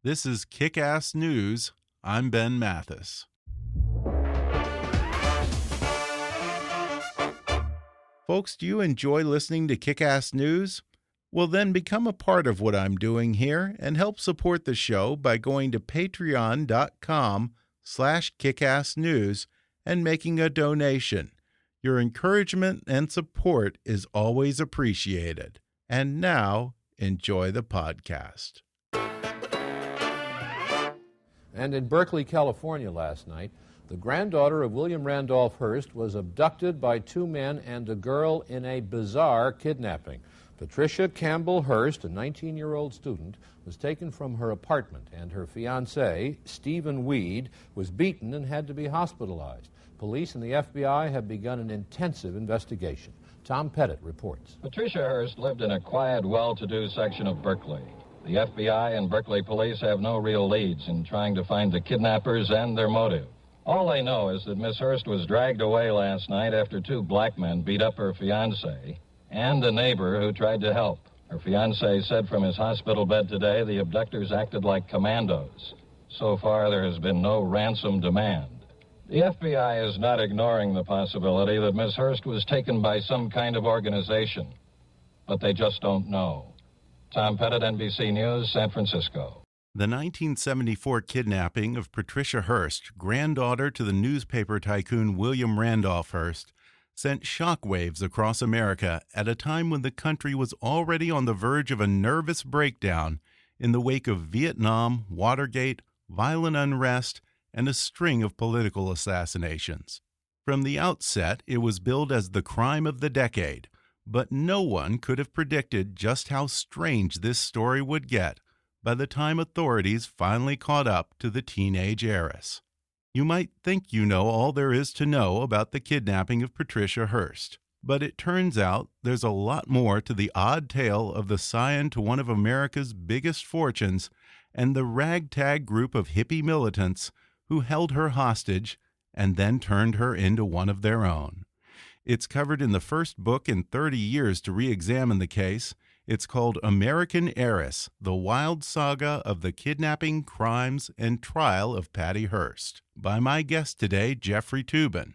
This is Kick-Ass News. I'm Ben Mathis. Folks, do you enjoy listening to Kick-Ass News? Well, then become a part of what I'm doing here and help support the show by going to patreon.com/kickassnews and making a donation. Your encouragement and support is always appreciated. And now, enjoy the podcast. And in Berkeley, California last night, the granddaughter of William Randolph Hearst was abducted by two men and a girl in a bizarre kidnapping. Patricia Campbell Hearst, a 19-year-old student, was taken from her apartment, and her fiancé, Stephen Weed, was beaten and had to be hospitalized. Police and the FBI have begun an intensive investigation. Tom Pettit reports. Patricia Hearst lived in a quiet, well-to-do section of Berkeley. The FBI and Berkeley police have no real leads in trying to find the kidnappers and their motive. All they know is that Miss Hearst was dragged away last night after two black men beat up her fiancé and a neighbor who tried to help. Her fiancé said from his hospital bed today the abductors acted like commandos. So far, there has been no ransom demand. The FBI is not ignoring the possibility that Miss Hearst was taken by some kind of organization, but they just don't know. Tom Pettit, NBC News, San Francisco. The 1974 kidnapping of Patricia Hearst, granddaughter to the newspaper tycoon William Randolph Hearst, sent shockwaves across America at a time when the country was already on the verge of a nervous breakdown in the wake of Vietnam, Watergate, violent unrest, and a string of political assassinations. From the outset, it was billed as the crime of the decade, but no one could have predicted just how strange this story would get by the time authorities finally caught up to the teenage heiress. You might think you know all there is to know about the kidnapping of Patricia Hearst, but it turns out there's a lot more to the odd tale of the scion to one of America's biggest fortunes and the ragtag group of hippie militants who held her hostage and then turned her into one of their own. It's covered in the first book in 30 years to re-examine the case. It's called American Heiress, the Wild Saga of the Kidnapping, Crimes, and Trial of Patty Hearst, by my guest today, Jeffrey Toobin.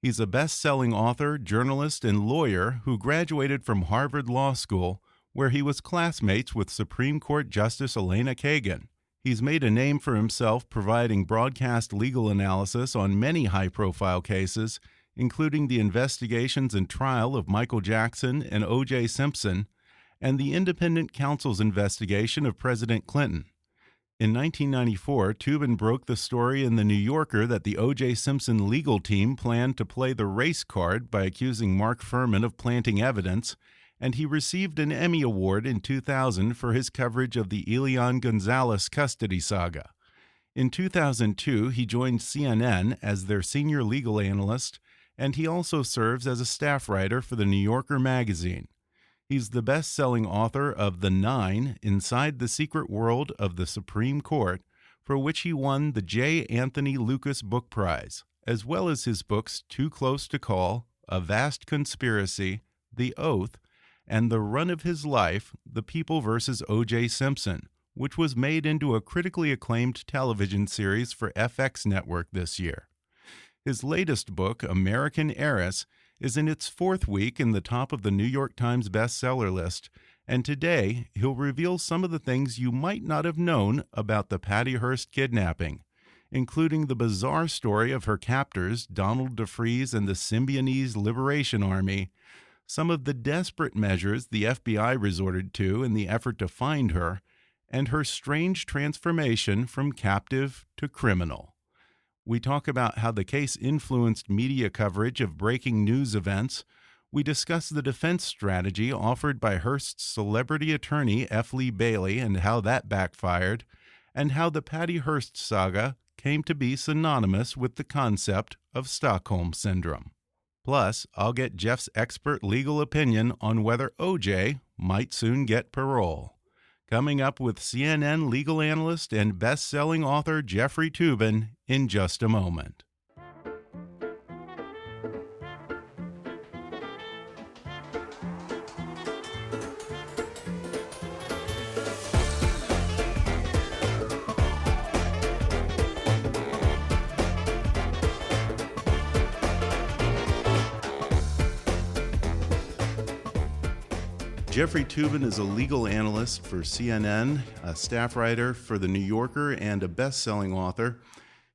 He's a best-selling author, journalist, and lawyer who graduated from Harvard Law School, where he was classmates with Supreme Court Justice Elena Kagan. He's made a name for himself providing broadcast legal analysis on many high-profile cases, including the investigations and trial of Michael Jackson and O.J. Simpson, and the independent counsel's investigation of President Clinton. In 1994, Toobin broke the story in The New Yorker that the O.J. Simpson legal team planned to play the race card by accusing Mark Fuhrman of planting evidence, and he received an Emmy Award in 2000 for his coverage of the Elian Gonzalez custody saga. In 2002, he joined CNN as their senior legal analyst, and he also serves as a staff writer for The New Yorker magazine. He's the best-selling author of The Nine, Inside the Secret World of the Supreme Court, for which he won the J. Anthony Lucas Book Prize, as well as his books Too Close to Call, A Vast Conspiracy, The Oath, and the run of his life, The People vs. O.J. Simpson, which was made into a critically acclaimed television series for FX Network this year. His latest book, American Heiress, is in its fourth week in the top of the New York Times bestseller list, and today he'll reveal some of the things you might not have known about the Patty Hearst kidnapping, including the bizarre story of her captors, Donald DeFreeze and the Symbionese Liberation Army, some of the desperate measures the FBI resorted to in the effort to find her, and her strange transformation from captive to criminal. We talk about how the case influenced media coverage of breaking news events. We discuss the defense strategy offered by Hearst's celebrity attorney F. Lee Bailey and how that backfired, and how the Patty Hearst saga came to be synonymous with the concept of Stockholm Syndrome. Plus, I'll get Jeff's expert legal opinion on whether O.J. might soon get parole. Coming up with CNN legal analyst and best-selling author Jeffrey Toobin in just a moment. Jeffrey Toobin is a legal analyst for CNN, a staff writer for The New Yorker, and a best-selling author.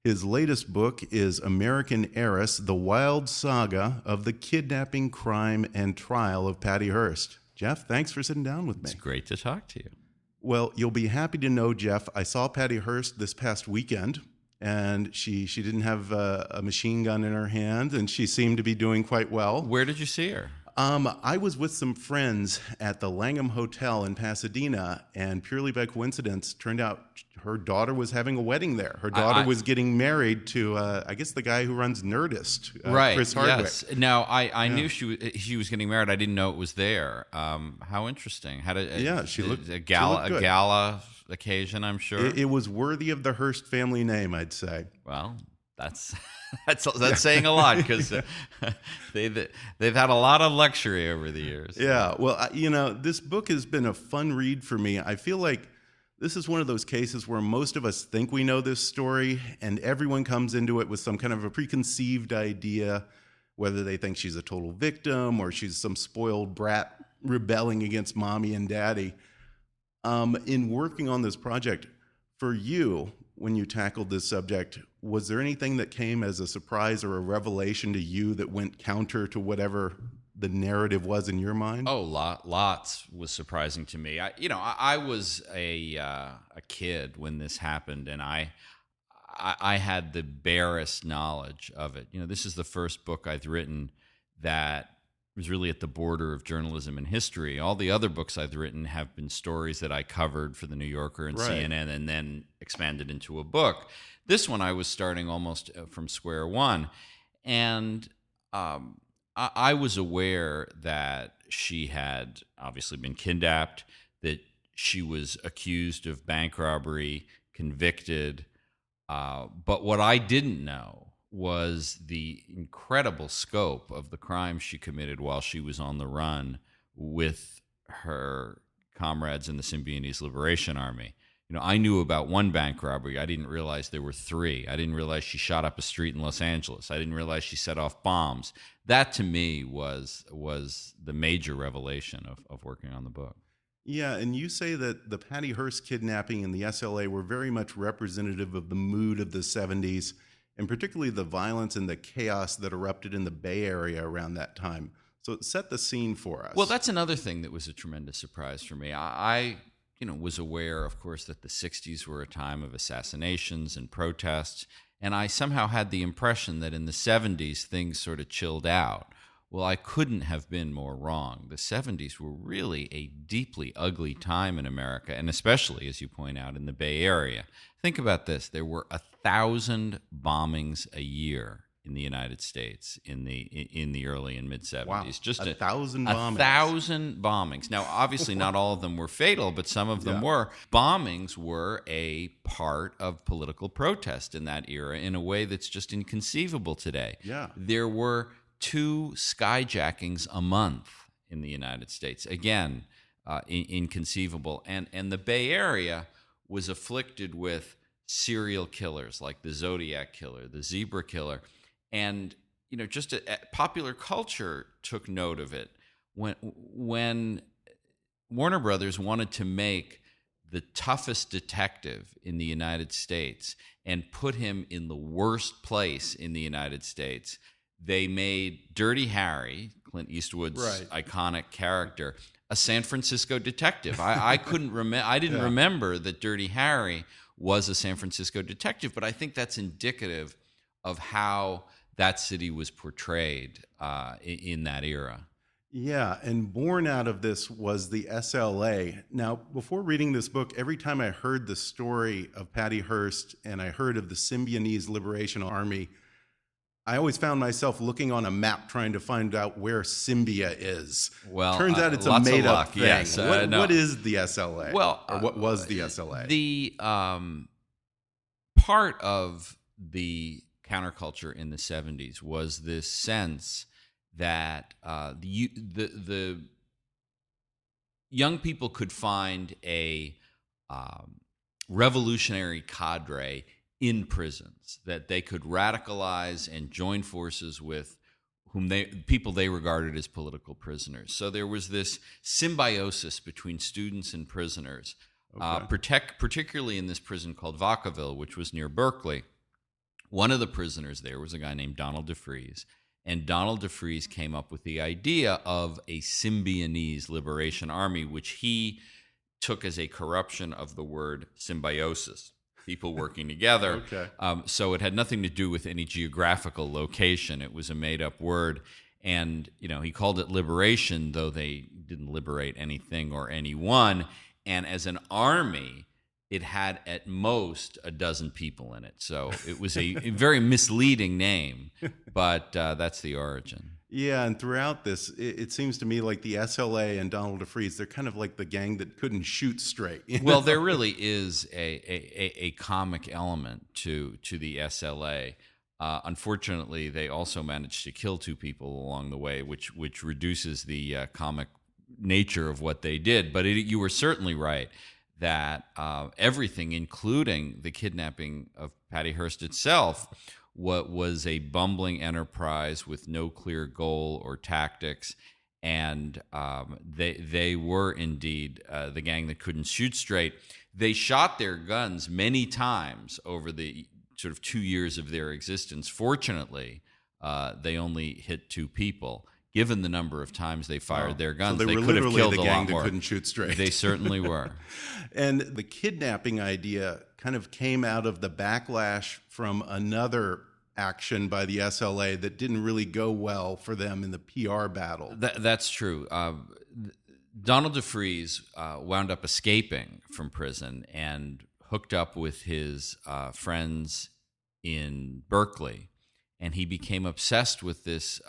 His latest book is American Heiress, the Wild Saga of the Kidnapping, Crime, and Trial of Patty Hearst. Jeff, thanks for sitting down with me. It's great to talk to you. Well, you'll be happy to know, Jeff, I saw Patty Hearst this past weekend, and she didn't have a machine gun in her hand, and she seemed to be doing quite well. Where did you see her? I was with some friends at the Langham Hotel in Pasadena, and purely by coincidence, turned out her daughter was having a wedding there. Her daughter was getting married to, I guess, the guy who runs Nerdist, right, Chris Hardwick. Yes. Now, I knew she was getting married. I didn't know it was there. How interesting. She looked a good. gala occasion, I'm sure. It was worthy of the Hearst family name, I'd say. Well, that's saying a lot, because they've had a lot of luxury over the years. Yeah, well, this book has been a fun read for me. I feel like this is one of those cases where most of us think we know this story, and everyone comes into it with some kind of a preconceived idea, whether they think she's a total victim or she's some spoiled brat rebelling against mommy and daddy. In working on this project, for you, when you tackled this subject, was there anything that came as a surprise or a revelation to you that went counter to whatever the narrative was in your mind? Oh, lots was surprising to me. I was a kid when this happened, and I had the barest knowledge of it. This is the first book I've written that was really at the border of journalism and history. All the other books I've written have been stories that I covered for The New Yorker and CNN and then expanded into a book. This one I was starting almost from square one. And I was aware that she had obviously been kidnapped, that she was accused of bank robbery, convicted. But what I didn't know was the incredible scope of the crimes she committed while she was on the run with her comrades in the Symbionese Liberation Army. I knew about one bank robbery. I didn't realize there were three. I didn't realize she shot up a street in Los Angeles. I didn't realize she set off bombs. That, to me, was the major revelation of working on the book. Yeah, and you say that the Patty Hearst kidnapping and the SLA were very much representative of the mood of the 70s, and particularly the violence and the chaos that erupted in the Bay Area around that time. So it set the scene for us. Well, that's another thing that was a tremendous surprise for me. I was aware, of course, that the 60s were a time of assassinations and protests, and I somehow had the impression that in the 70s things sort of chilled out. Well, I couldn't have been more wrong. The 70s were really a deeply ugly time in America, and especially, as you point out, in the Bay Area. Think about this. There were 1,000 bombings a year in the United States in the early and mid-70s. Wow, just 1,000 bombings. 1,000 bombings. Now, obviously, not all of them were fatal, but some of them were. Bombings were a part of political protest in that era in a way that's just inconceivable today. Yeah. There were 2 skyjackings a month in the United States. Again, inconceivable. And the Bay Area was afflicted with serial killers like the Zodiac Killer, the Zebra Killer. And, just popular culture took note of it. When Warner Brothers wanted to make the toughest detective in the United States and put him in the worst place in the United States, they made Dirty Harry, Clint Eastwood's iconic character, a San Francisco detective. I couldn't remember. I didn't remember that Dirty Harry was a San Francisco detective, but I think that's indicative of how that city was portrayed in that era. Yeah, and born out of this was the SLA. Now, before reading this book, every time I heard the story of Patty Hearst and I heard of the Symbionese Liberation Army, I always found myself looking on a map trying to find out where Symbia is. Well, turns out it's a made-up thing. Yes, what is the SLA? Well, or what was the SLA? The part of the counterculture in the 70s was this sense that the young people could find a revolutionary cadre in prisons, that they could radicalize and join forces with people they regarded as political prisoners. So there was this symbiosis between students and prisoners, particularly in this prison called Vacaville, which was near Berkeley. One of the prisoners there was a guy named Donald DeFries, and Donald DeFries came up with the idea of a Symbionese Liberation Army, which he took as a corruption of the word symbiosis, people working together. So it had nothing to do with any geographical location. It was a made-up word. And, he called it liberation, though they didn't liberate anything or anyone. And as an army, it had at most a dozen people in it. So it was a very misleading name, but that's the origin. Yeah, and throughout this, it seems to me like the SLA and Donald DeFries, they're kind of like the gang that couldn't shoot straight. Well, there really is a comic element to the SLA. Unfortunately, they also managed to kill 2 people along the way, which reduces the comic nature of what they did. But you were certainly right that everything, including the kidnapping of Patty Hearst itself, what was a bumbling enterprise with no clear goal or tactics, and they were indeed the gang that couldn't shoot straight. They shot their guns many times over the sort of 2 years of their existence. Fortunately, they only hit 2 people. Given the number of times they fired their guns, so they were could have literally killed the a gang lot that more. couldn't shoot straight. They certainly were. And the kidnapping idea kind of came out of the backlash from another action by the SLA that didn't really go well for them in the PR battle. That's true. Donald DeFries wound up escaping from prison and hooked up with his friends in Berkeley. And he became obsessed with this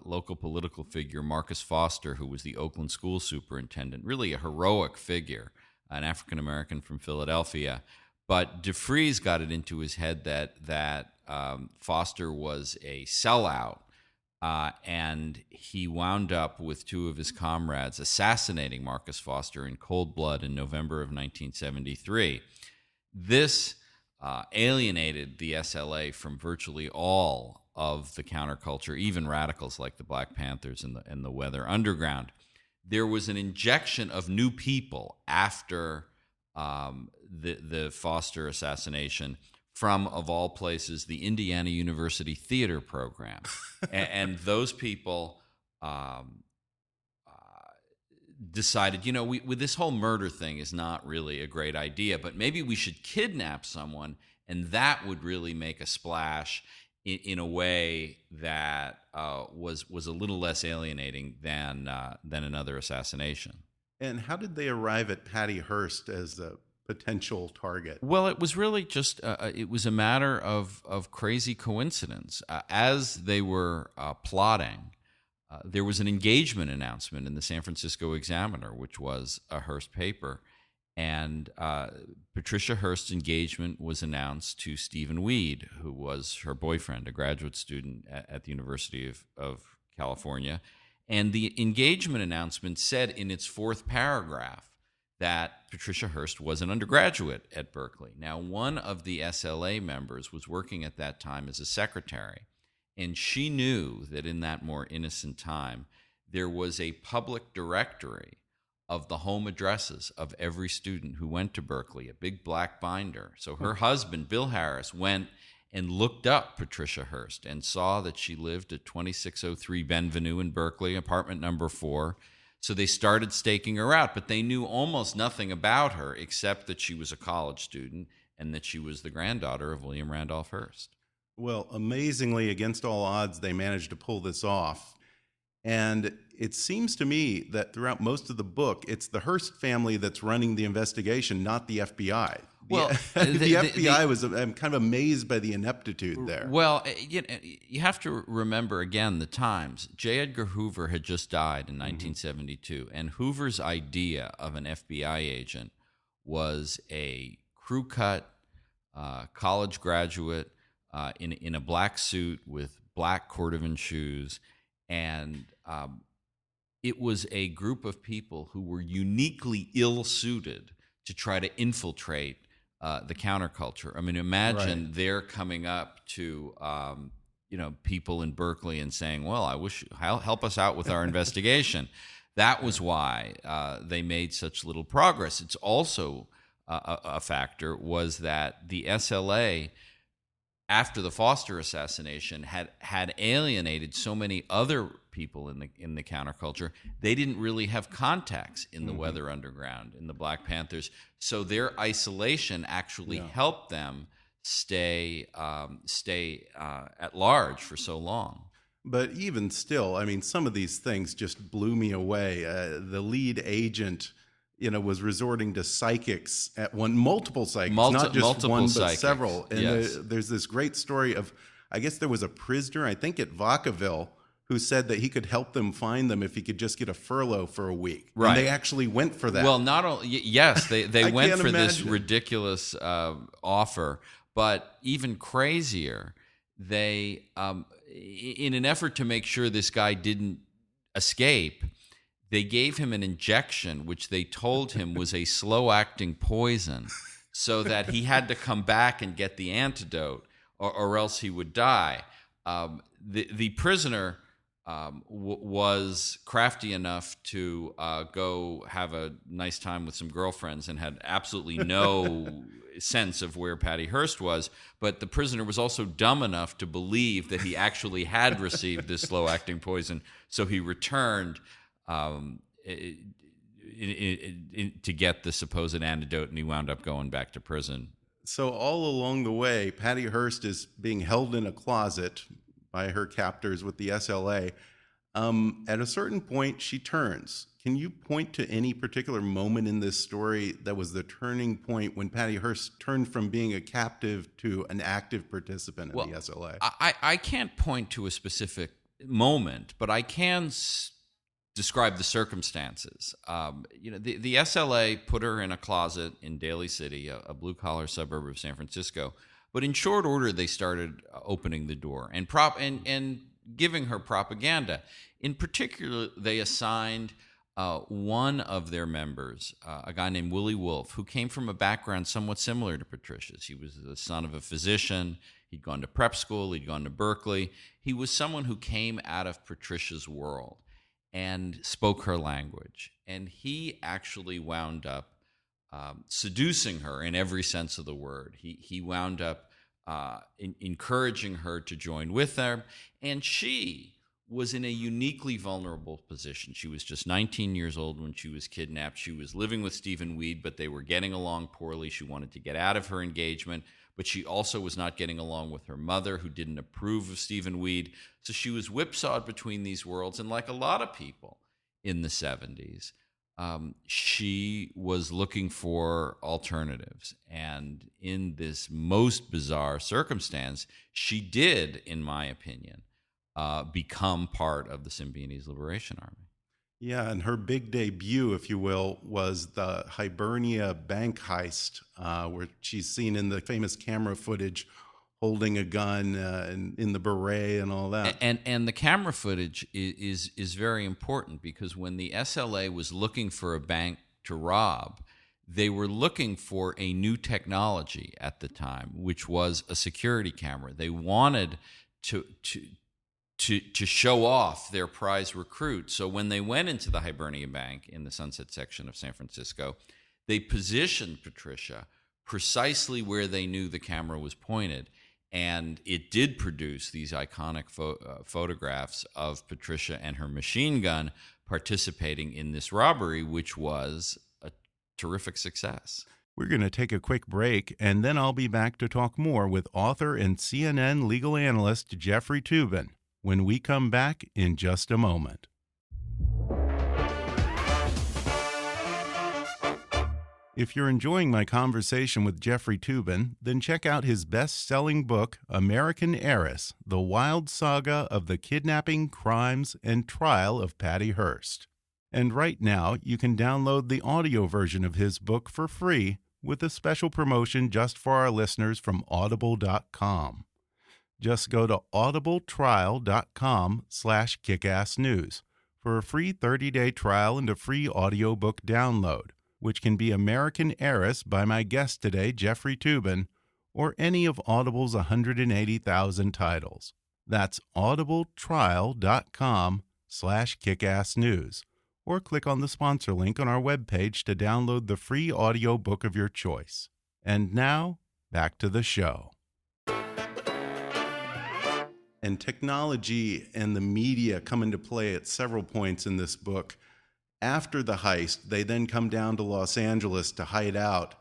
local political figure, Marcus Foster, who was the Oakland school superintendent, really a heroic figure, an African-American from Philadelphia. But DeFries got it into his head that Foster was a sellout, and he wound up with 2 of his comrades assassinating Marcus Foster in cold blood in November of 1973. This alienated the SLA from virtually all of the counterculture, even radicals like the Black Panthers and the Weather Underground. There was an injection of new people after the Foster assassination from, of all places, the Indiana University Theater program. and those people decided, with this whole murder thing is not really a great idea, but maybe we should kidnap someone, and that would really make a splash in a way that was a little less alienating than another assassination. And how did they arrive at Patty Hearst as a potential target? Well, it was really just it was a matter of crazy coincidence. As they were plotting, there was an engagement announcement in the San Francisco Examiner, which was a Hearst paper, and Patricia Hearst's engagement was announced to Stephen Weed, who was her boyfriend, a graduate student at the University of California. And the engagement announcement said in its 4th paragraph that Patricia Hearst was an undergraduate at Berkeley. Now, one of the SLA members was working at that time as a secretary, and she knew that in that more innocent time, there was a public directory of the home addresses of every student who went to Berkeley, a big black binder. So her husband, Bill Harris, went and looked up Patricia Hearst and saw that she lived at 2603 Benvenue in Berkeley, apartment number 4. So they started staking her out, but they knew almost nothing about her except that she was a college student and that she was the granddaughter of William Randolph Hearst. Well, amazingly, against all odds, they managed to pull this off. And it seems to me that throughout most of the book, it's the Hearst family that's running the investigation, not the FBI. Well, the FBI was, I'm kind of amazed by the ineptitude there. Well, you have to remember, again, the times. J. Edgar Hoover had just died in 1972, and Hoover's idea of an FBI agent was a crew-cut college graduate in a black suit with black cordovan shoes, and it was a group of people who were uniquely ill-suited to try to infiltrate the counterculture. I mean, imagine they're coming up to people in Berkeley and saying, well, I wish help us out with our investigation. That was why they made such little progress. It's also a factor was that the SLA, after the Foster assassination, had alienated so many other people in the counterculture. They didn't really have contacts in the Weather Underground, in the Black Panthers. So their isolation actually helped them stay at large for so long. But even still, I mean, some of these things just blew me away. The lead agent, was resorting to psychics multiple psychics, not just one, but several. And there's this great story of, I guess there was a prisoner, I think at Vacaville, who said that he could help them find them if he could just get a furlough for a week. Right. And they actually went for that. Well, not only, yes, they went for this ridiculous offer, but even crazier, they, in an effort to make sure this guy didn't escape, they gave him an injection, which they told him was a slow-acting poison, so that he had to come back and get the antidote, or else he would die. The prisoner was crafty enough to go have a nice time with some girlfriends and had absolutely no sense of where Patty Hearst was, but the prisoner was also dumb enough to believe that he actually had received this slow-acting poison, so he returned to get the supposed antidote, and he wound up going back to prison. So all along the way, Patty Hearst is being held in a closet by her captors with the SLA. At a certain point, she turns. Can you point to any particular moment in this story that was the turning point when Patty Hearst turned from being a captive to an active participant in the SLA? I can't point to a specific moment, but I can describe the circumstances. The SLA put her in a closet in Daly City, a blue-collar suburb of San Francisco. But in short order, they started opening the door and giving her propaganda. In particular, they assigned one of their members, a guy named Willie Wolfe, who came from a background somewhat similar to Patricia's. He was the son of a physician. He'd gone to prep school. He'd gone to Berkeley. He was someone who came out of Patricia's world and spoke her language. And he actually wound up seducing her in every sense of the word. He wound up encouraging her to join with them, and she was in a uniquely vulnerable position. She was just 19 years old when she was kidnapped. She was living with Stephen Weed, but they were getting along poorly. She wanted to get out of her engagement, but she also was not getting along with her mother, who didn't approve of Stephen Weed. So she was whipsawed between these worlds, and like a lot of people in the 70s, she was looking for alternatives. And in this most bizarre circumstance, she did, in my opinion, become part of the Symbionese Liberation Army. Yeah, and her big debut, if you will, was the Hibernia bank heist, where she's seen in the famous camera footage holding a gun in the beret and all that. And the camera footage is very important, because when the SLA was looking for a bank to rob, they were looking for a new technology at the time, which was a security camera. They wanted to show off their prize recruit. So when they went into the Hibernia Bank in the Sunset section of San Francisco, they positioned Patricia precisely where they knew the camera was pointed. And it did produce these iconic photographs of Patricia and her machine gun participating in this robbery, which was a terrific success. We're going to take a quick break, and then I'll be back to talk more with author and CNN legal analyst Jeffrey Toobin when we come back in just a moment. If you're enjoying my conversation with Jeffrey Toobin, then check out his best-selling book, American Heiress, The Wild Saga of the Kidnapping, Crimes, and Trial of Patty Hearst. And right now, you can download the audio version of his book for free with a special promotion just for our listeners from Audible.com. Just go to audibletrial.com/kickassnews for a free 30-day trial and a free audiobook download, which can be American Heiress by my guest today, Jeffrey Toobin, or any of Audible's 180,000 titles. That's audibletrial.com/kickassnews. Or click on the sponsor link on our webpage to download the free audiobook of your choice. And now, back to the show. And technology and the media come into play at several points in this book. After the heist, they then come down to Los Angeles to hide out,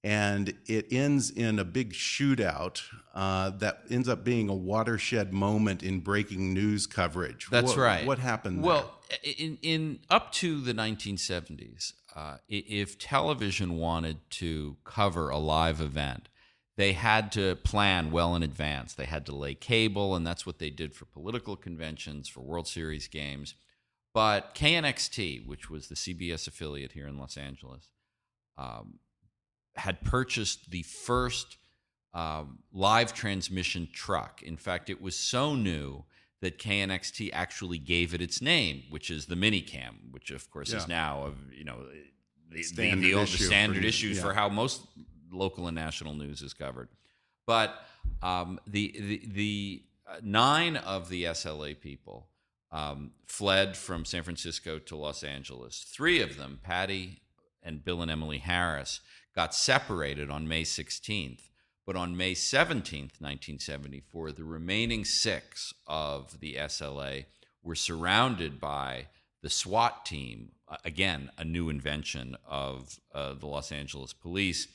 and it ends in a big shootout that ends up being a watershed moment in breaking news coverage. That's right. What happened there? Well, in up to the 1970s, if television wanted to cover a live event, they had to plan well in advance. They had to lay cable, and that's what they did for political conventions, for World Series games. But KNXT, which was the CBS affiliate here in Los Angeles, had purchased the first live transmission truck. In fact, it was so new that KNXT actually gave it its name, which is the Minicam, which of course is now, the standard issues for how most local and national news is covered. But the 9 of the SLA people fled from San Francisco to Los Angeles. 3 of them, Patty and Bill and Emily Harris, got separated on May 16th. But on May 17th, 1974, the remaining 6 of the SLA were surrounded by the SWAT team, again, a new invention of the Los Angeles police.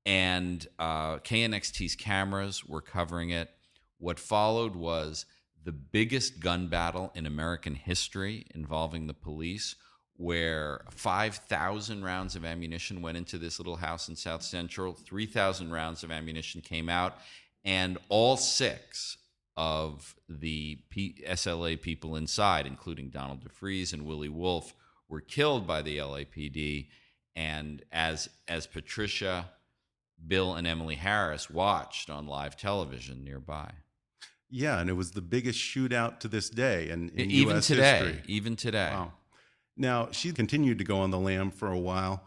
And KNXT's cameras were covering it. What followed was the biggest gun battle in American history involving the police, where 5,000 rounds of ammunition went into this little house in South Central, 3,000 rounds of ammunition came out, and all 6 of the SLA people inside, including Donald DeFreeze and Willie Wolfe, were killed by the LAPD. And as Patricia, Bill, and Emily Harris watched on live television nearby. Yeah, and it was the biggest shootout to this day in even U.S. today, history. Even today. Wow. Now, she continued to go on the lam for a while,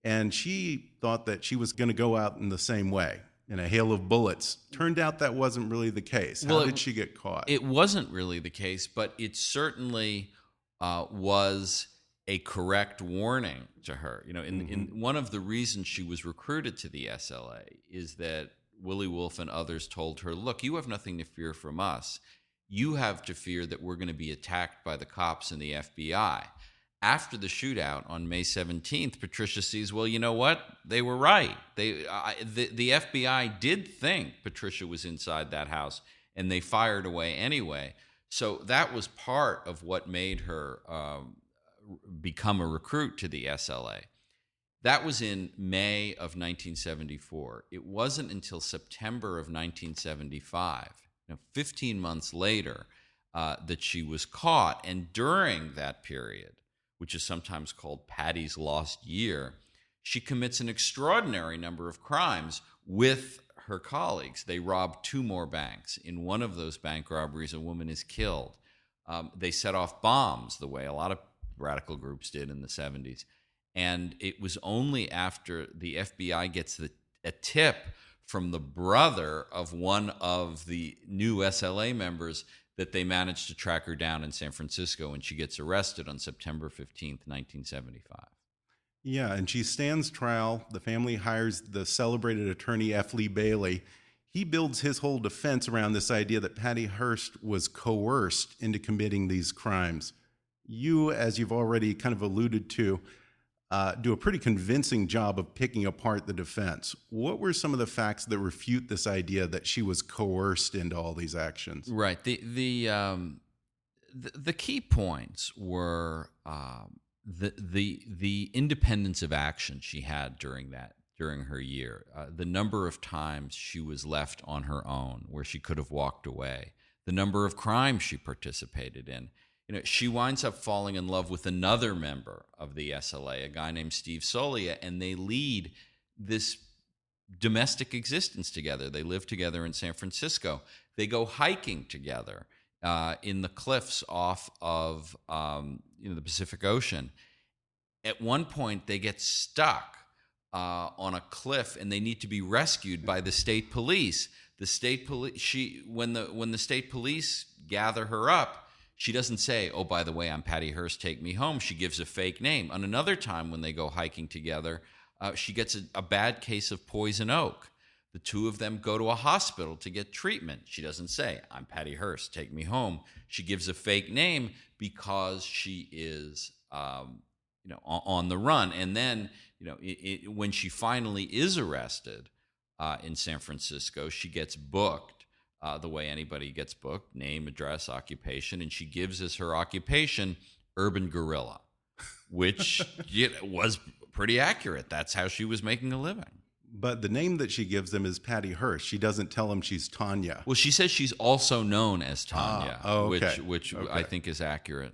and she thought that she was going to go out in the same way, in a hail of bullets. Turned out that wasn't really the case. How did she get caught? It wasn't really the case, but it certainly was a correct warning to her. In one of the reasons she was recruited to the SLA is that Willie Wolfe and others told her, look, you have nothing to fear from us. You have to fear that we're going to be attacked by the cops and the FBI. After the shootout on May 17th, Patricia sees, well, you know what? They were right. The FBI did think Patricia was inside that house, and they fired away anyway. So that was part of what made her become a recruit to the SLA. That was in May of 1974. It wasn't until September of 1975, 15 months later, that she was caught. And during that period, which is sometimes called Patty's lost year, she commits an extraordinary number of crimes with her colleagues. They rob 2 more banks. In one of those bank robberies, a woman is killed. They set off bombs the way a lot of radical groups did in the 70s. And it was only after the FBI gets a tip from the brother of one of the new SLA members that they managed to track her down in San Francisco, and she gets arrested on September 15th, 1975. Yeah, and she stands trial. The family hires the celebrated attorney F. Lee Bailey. He builds his whole defense around this idea that Patty Hearst was coerced into committing these crimes. You, as you've already kind of alluded to, do a pretty convincing job of picking apart the defense. What were some of the facts that refute this idea that she was coerced into all these actions? Right. The key points were the independence of action she had during her year, the number of times she was left on her own where she could have walked away, the number of crimes she participated in. She winds up falling in love with another member of the SLA, a guy named Steve Solia, and they lead this domestic existence together. They live together in San Francisco. They go hiking together in the cliffs off of the Pacific Ocean. At one point, they get stuck on a cliff, and they need to be rescued by the state police. The state police, when the state police gather her up, she doesn't say, "Oh, by the way, I'm Patty Hearst, take me home." She gives a fake name. On another time when they go hiking together, she gets a bad case of poison oak. The two of them go to a hospital to get treatment. She doesn't say, "I'm Patty Hearst, take me home." She gives a fake name because she is, on the run. And then, when she finally is arrested in San Francisco, she gets booked the way anybody gets booked: name, address, occupation, and she gives as her occupation urban guerrilla, which was pretty accurate. That's how she was making a living. But the name that she gives them is Patty Hearst. She doesn't tell them she's Tanya. Well, she says she's also known as Tanya, okay. which Okay. I think is accurate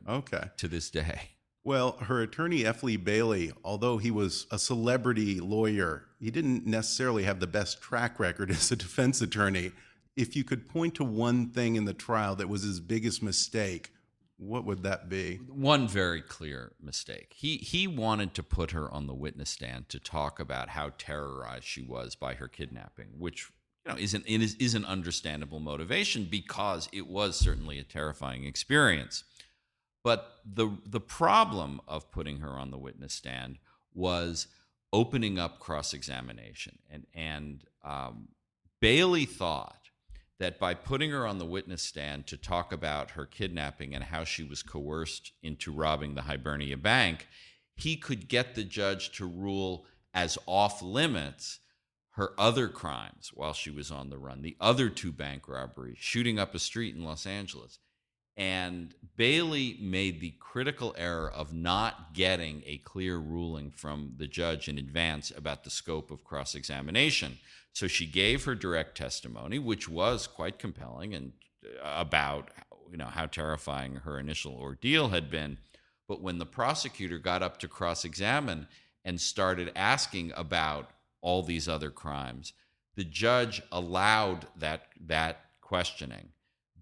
to this day. Well, her attorney, F. Lee Bailey, although he was a celebrity lawyer, he didn't necessarily have the best track record as a defense attorney. If you could point to one thing in the trial that was his biggest mistake, what would that be? One very clear mistake. He wanted to put her on the witness stand to talk about how terrorized she was by her kidnapping, which is an understandable motivation because it was certainly a terrifying experience. But the problem of putting her on the witness stand was opening up cross-examination, and Bailey thought that by putting her on the witness stand to talk about her kidnapping and how she was coerced into robbing the Hibernia Bank, he could get the judge to rule as off limits her other crimes while she was on the run, the other two bank robberies, shooting up a street in Los Angeles. And Bailey made the critical error of not getting a clear ruling from the judge in advance about the scope of cross-examination. So she gave her direct testimony, which was quite compelling, and about how terrifying her initial ordeal had been. But when the prosecutor got up to cross-examine and started asking about all these other crimes, the judge allowed that questioning.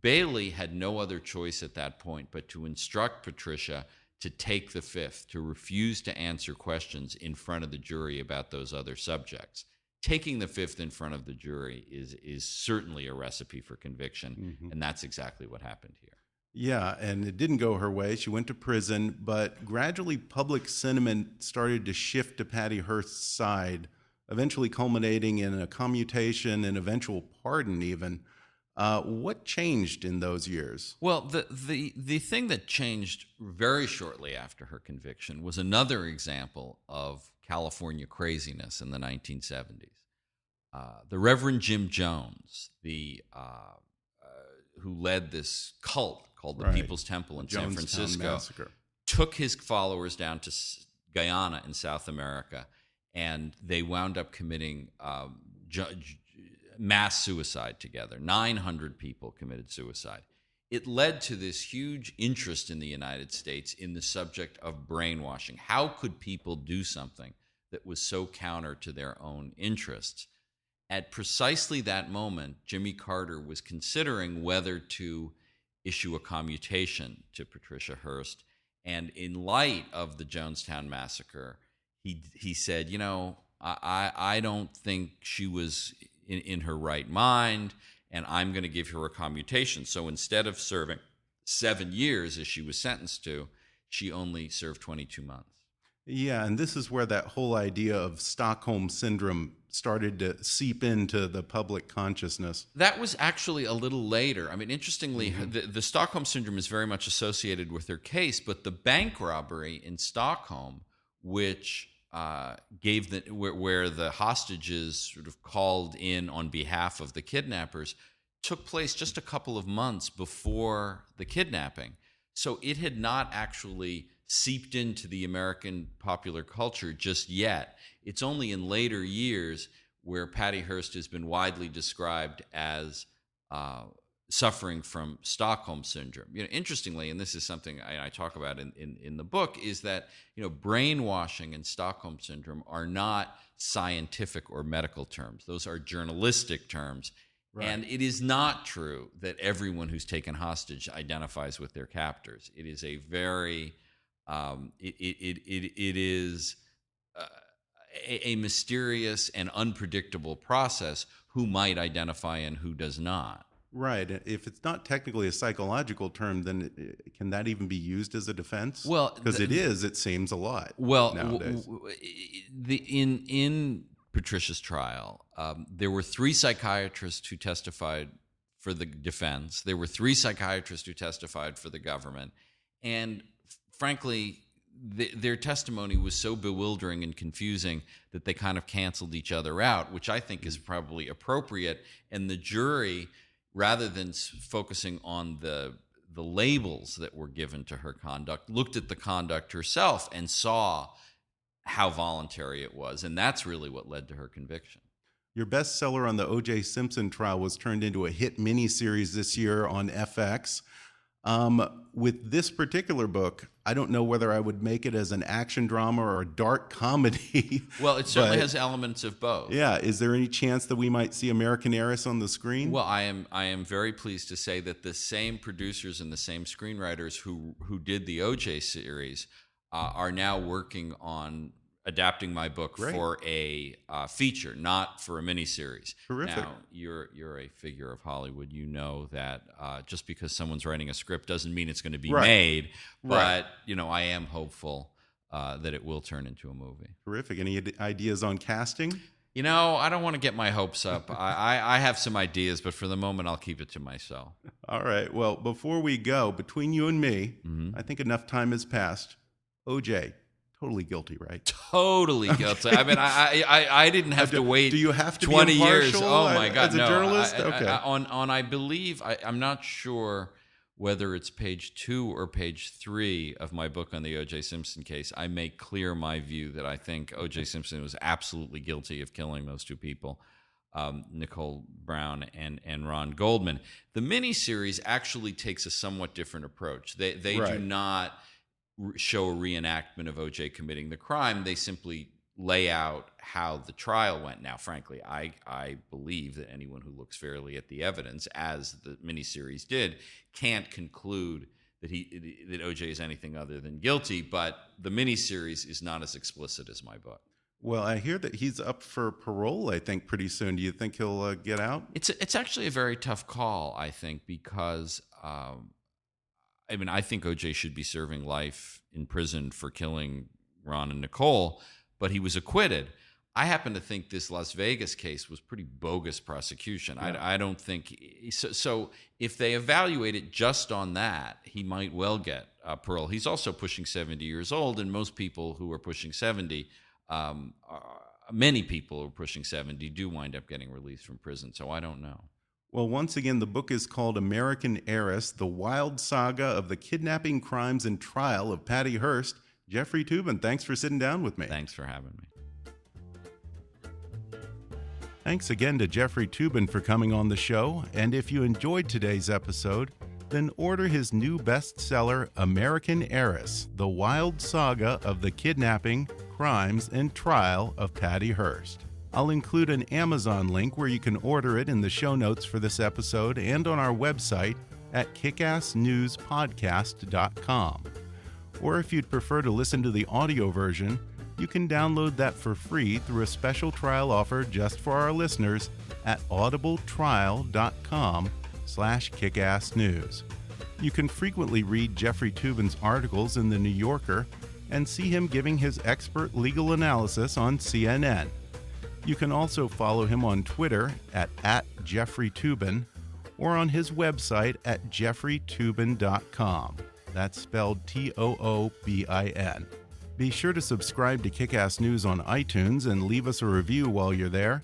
Bailey had no other choice at that point but to instruct Patricia to take the fifth, to refuse to answer questions in front of the jury about those other subjects. Taking the fifth in front of the jury is certainly a recipe for conviction, and that's exactly what happened here. Yeah, and it didn't go her way. She went to prison, but gradually public sentiment started to shift to Patty Hearst's side, eventually culminating in a commutation and eventual pardon even. What changed in those years? Well, the thing that changed very shortly after her conviction was another example of California craziness in the 1970s. The Reverend Jim Jones, who led this cult called the People's Temple in San Francisco, Massacre. Took his followers down to Guyana in South America, and they wound up committing mass suicide together. 900 people committed suicide. It led to this huge interest in the United States in the subject of brainwashing. How could people do something that was so counter to their own interests? At precisely that moment, Jimmy Carter was considering whether to issue a commutation to Patricia Hearst. And in light of the Jonestown massacre, he said, I don't think she was in her right mind, and I'm going to give her a commutation. So instead of serving 7 years as she was sentenced to, she only served 22 months. Yeah, and this is where that whole idea of Stockholm Syndrome started to seep into the public consciousness. That was actually a little later. I mean, interestingly, the Stockholm Syndrome is very much associated with her case, but the bank robbery in Stockholm, which where the hostages sort of called in on behalf of the kidnappers, took place just a couple of months before the kidnapping. So it had not actually seeped into the American popular culture just yet. It's only in later years where Patty Hearst has been widely described as suffering from Stockholm Syndrome. Interestingly, and this is something I talk about in the book, is that brainwashing and Stockholm Syndrome are not scientific or medical terms. Those are journalistic terms. Right. And it is not true that everyone who's taken hostage identifies with their captors. It is a very it is a mysterious and unpredictable process who might identify and who does not. Right. If it's not technically a psychological term, then can that even be used as a defense? Well, because it seems a lot. Well, nowadays. In Patricia's trial, there were 3 psychiatrists who testified for the defense. There were 3 psychiatrists who testified for the government, and frankly, their testimony was so bewildering and confusing that they kind of canceled each other out, which I think is probably appropriate. And the jury, rather than focusing on the labels that were given to her conduct, looked at the conduct herself and saw how voluntary it was. And that's really what led to her conviction. Your bestseller on the O.J. Simpson trial was turned into a hit miniseries this year on FX. With this particular book, I don't know whether I would make it as an action drama or a dark comedy. Well, it certainly has elements of both. Yeah. Is there any chance that we might see American Heiress on the screen? Well, I am very pleased to say that the same producers and the same screenwriters who did the O.J. series are now working on adapting my book for a feature, not for a miniseries. Terrific. Now, you're a figure of Hollywood. You know that just because someone's writing a script doesn't mean it's going to be made. But I am hopeful that it will turn into a movie. Terrific. Any ideas on casting? I don't want to get my hopes up. I have some ideas, but for the moment, I'll keep it to myself. All right. Well, before we go, between you and me, I think enough time has passed. OJ. Totally guilty, right? Totally guilty. I mean, I didn't have to wait. Do you have to 20 be years? impartial Oh my God! as a journalist? Okay. I believe I'm not sure whether it's page 2 or page 3 of my book on the O.J. Simpson case. I make clear my view that I think O.J. Simpson was absolutely guilty of killing those 2 people, Nicole Brown and Ron Goldman. The miniseries actually takes a somewhat different approach. They do not show a reenactment of O.J. committing the crime. They simply lay out how the trial went. Now, frankly, I believe that anyone who looks fairly at the evidence, as the miniseries did, can't conclude that O.J. is anything other than guilty, but the miniseries is not as explicit as my book. Well, I hear that he's up for parole, I think, pretty soon. Do you think he'll get out? It's actually a very tough call, I think, because I think O.J. should be serving life in prison for killing Ron and Nicole, but he was acquitted. I happen to think this Las Vegas case was pretty bogus prosecution. Yeah. I don't think so. If they evaluate it just on that, he might well get parole. He's also pushing 70 years old, and most people who are pushing 70, many people who are pushing 70 do wind up getting released from prison. So I don't know. Well, once again, the book is called American Heiress, The Wild Saga of the Kidnapping, Crimes, and Trial of Patty Hearst. Jeffrey Toobin, thanks for sitting down with me. Thanks for having me. Thanks again to Jeffrey Toobin for coming on the show. And if you enjoyed today's episode, then order his new bestseller, American Heiress, The Wild Saga of the Kidnapping, Crimes, and Trial of Patty Hearst. I'll include an Amazon link where you can order it in the show notes for this episode and on our website at kickassnewspodcast.com. Or if you'd prefer to listen to the audio version, you can download that for free through a special trial offer just for our listeners at audibletrial.com/kickassnews. You can frequently read Jeffrey Toobin's articles in The New Yorker and see him giving his expert legal analysis on CNN. You can also follow him on Twitter at Jeffrey Toobin or on his website at jeffreytoobin.com. That's spelled Toobin. Be sure to subscribe to Kickass News on iTunes and leave us a review while you're there.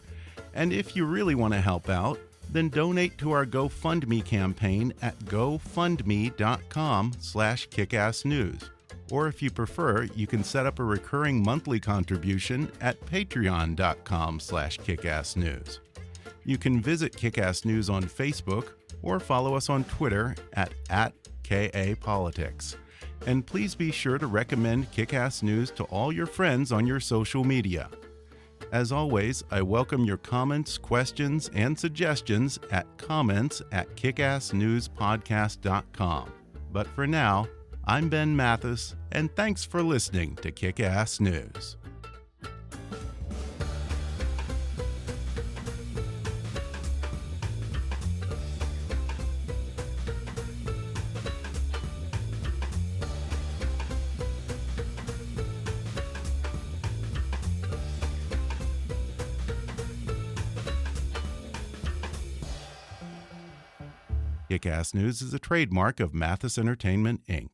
And if you really want to help out, then donate to our GoFundMe campaign at gofundme.com/kickassnews. Or if you prefer, you can set up a recurring monthly contribution at patreon.com/kickassnews. You can visit Kickass News on Facebook or follow us on Twitter at KAPolitics. And please be sure to recommend Kickass News to all your friends on your social media. As always, I welcome your comments, questions, and suggestions at comments@kickassnewspodcast.com. But for now, I'm Ben Mathis, and thanks for listening to Kickass News. Kick-Ass News is a trademark of Mathis Entertainment, Inc.